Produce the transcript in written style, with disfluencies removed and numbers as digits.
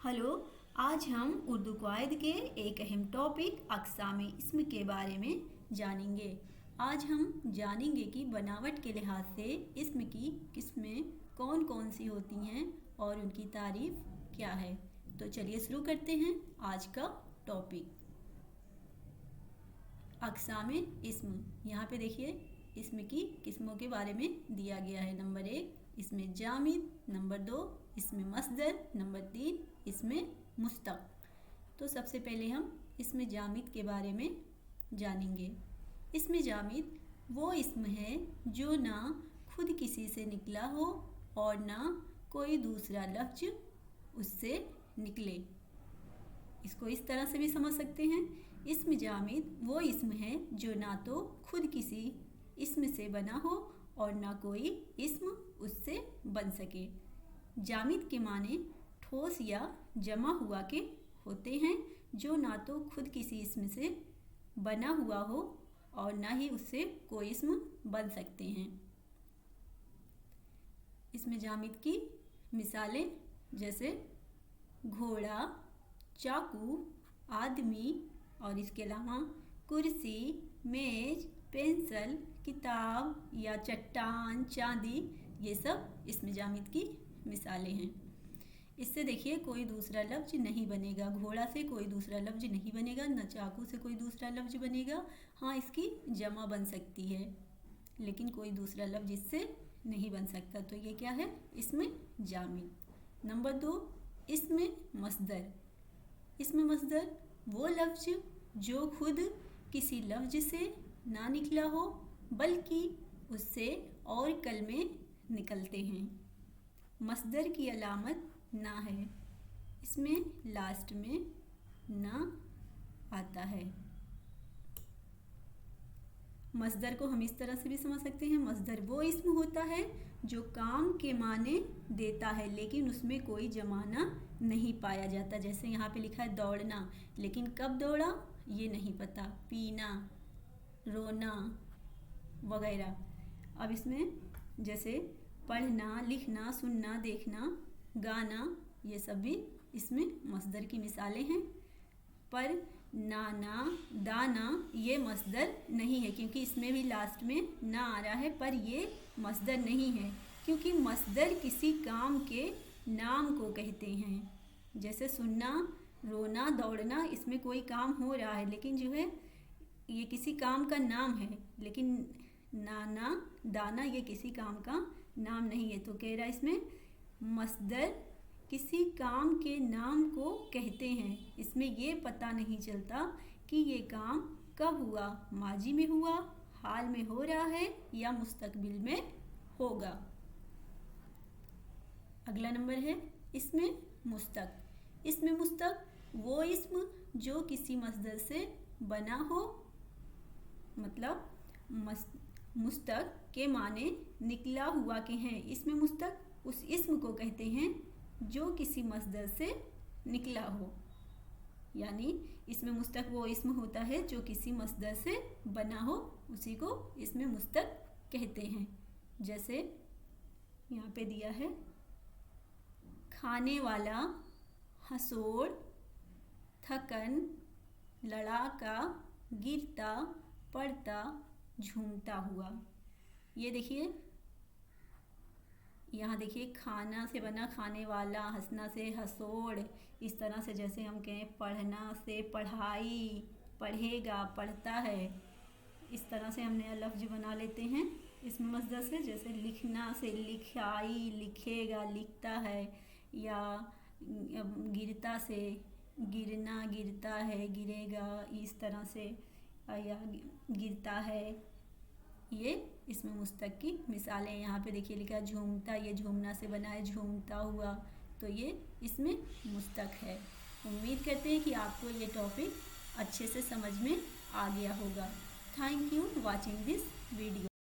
Hello. आज हम उर्दू क़वायद के एक अहम टॉपिक अक़साम-ए इस्म के बारे में जानेंगे। आज हम जानेंगे कि बनावट के लिहाज से इस्म की किस्में कौन कौन सी होती हैं और उनकी तारीफ़ क्या है। तो चलिए शुरू करते हैं आज का टॉपिक। अक़साम-ए इस्म, यहाँ पे देखिए इस्म की किस्मों के बारे में दिया गया है। नंबर 1 इसमें जामिद, नंबर 2 इसमें मस्दर, नंबर 3 इसमें मुस्तक़। तो सबसे पहले हम इसमें जामिद के बारे में जानेंगे। इसमें जामिद वो इस्म है जो ना खुद किसी से निकला हो और ना कोई दूसरा लफ्ज़ उससे निकले। इसको इस तरह से भी समझ सकते हैं, इस्म जामिद वो इस्म है जो ना तो खुद किसी इस्म से बना हो और ना कोई इस्म उससे बन सके। जामिद के माने ठोस या जमा हुआ के होते हैं, जो ना तो खुद किसी इस्म से बना हुआ हो और ना ही उससे कोई इस्म बन सकते हैं। इसमें जामिद की मिसालें जैसे घोड़ा, चाकू, आदमी और इसके अलावा कुर्सी, मेज, पेंसिल, किताब या चट्टान, चांदी, ये सब इसमें जामिद की मिसालें हैं। इससे देखिए कोई दूसरा लफ्ज़ नहीं बनेगा, घोड़ा से कोई दूसरा लफ्ज़ नहीं बनेगा, न चाकू से कोई दूसरा लफ्ज़ बनेगा। हाँ, इसकी जमा बन सकती है लेकिन कोई दूसरा लफ्ज़ इससे नहीं बन सकता। तो ये क्या है? इसमें जामिद। नंबर 2 इसमें मस्दर। इसमें मस्दर वो लफ्ज़ जो खुद किसी लफ्ज़ से ना निकला हो बल्कि उससे और कलमे निकलते हैं। मस्दर की अलामत ना है, इसमें लास्ट में ना आता है। मस्दर को हम इस तरह से भी समझ सकते हैं, मस्दर वो इस्म होता है जो काम के माने देता है लेकिन उसमें कोई जमाना नहीं पाया जाता। जैसे यहाँ पे लिखा है दौड़ना, लेकिन कब दौड़ा ये नहीं पता, पीना, रोना वगैरह। अब इसमें जैसे पढ़ना, लिखना, सुनना, देखना, गाना, ये सब भी इसमें मस्दर की मिसालें हैं। पर नाना, दाना ये मस्दर नहीं है क्योंकि इसमें भी लास्ट में ना आ रहा है, पर ये मस्दर नहीं है क्योंकि मस्दर किसी काम के नाम को कहते हैं। जैसे सुनना, रोना, दौड़ना, इसमें कोई काम हो रहा है लेकिन जो है ये किसी काम का नाम है, लेकिन नाना, दाना ये किसी काम का नाम नहीं है। तो कह रहा है इसमें मस्दर किसी काम के नाम को कहते हैं, इसमें ये पता नहीं चलता कि ये काम कब हुआ, माजी में हुआ, हाल में हो रहा है या मुस्तकबिल में होगा। अगला नंबर है इसमें मुस्तक़। इसमें मुस्तक़ वो इस्म जो किसी मस्दर से बना हो, मतलब मुस्तक़ के माने निकला हुआ के हैं। इसमें मुस्तक़ उस इस्म को कहते हैं जो किसी मस्दर से निकला हो, यानी इसमें मुस्तक़ वो इस्म होता है जो किसी मस्दर से बना हो, उसी को इसमें मुस्तक़ कहते हैं। जैसे यहाँ पे दिया है खाने वाला, हंसोड़, थकन, लड़ाका, गिरता, पड़ता, झूमता हुआ। ये देखिए यहाँ देखिए खाना से बना खाने वाला, हंसना से हंसोड़, इस तरह से जैसे हम कहें पढ़ना से पढ़ाई, पढ़ेगा, पढ़ता है, इस तरह से हम नया लफ्ज़ बना लेते हैं इसमें मस्दर से। जैसे लिखना से लिखाई, लिखेगा, लिखता है, या गिरता से गिरना, गिरता है, गिरेगा, इस तरह से, या गिरता है। ये इसमें मुस्तक़ की मिसालें। यहाँ पे देखिए लिखा झूमता, ये झूमना से बना है, झूमता हुआ, तो ये इसमें मुस्तक़ है। उम्मीद करते हैं कि आपको ये टॉपिक अच्छे से समझ में आ गया होगा। Thank you watching this video.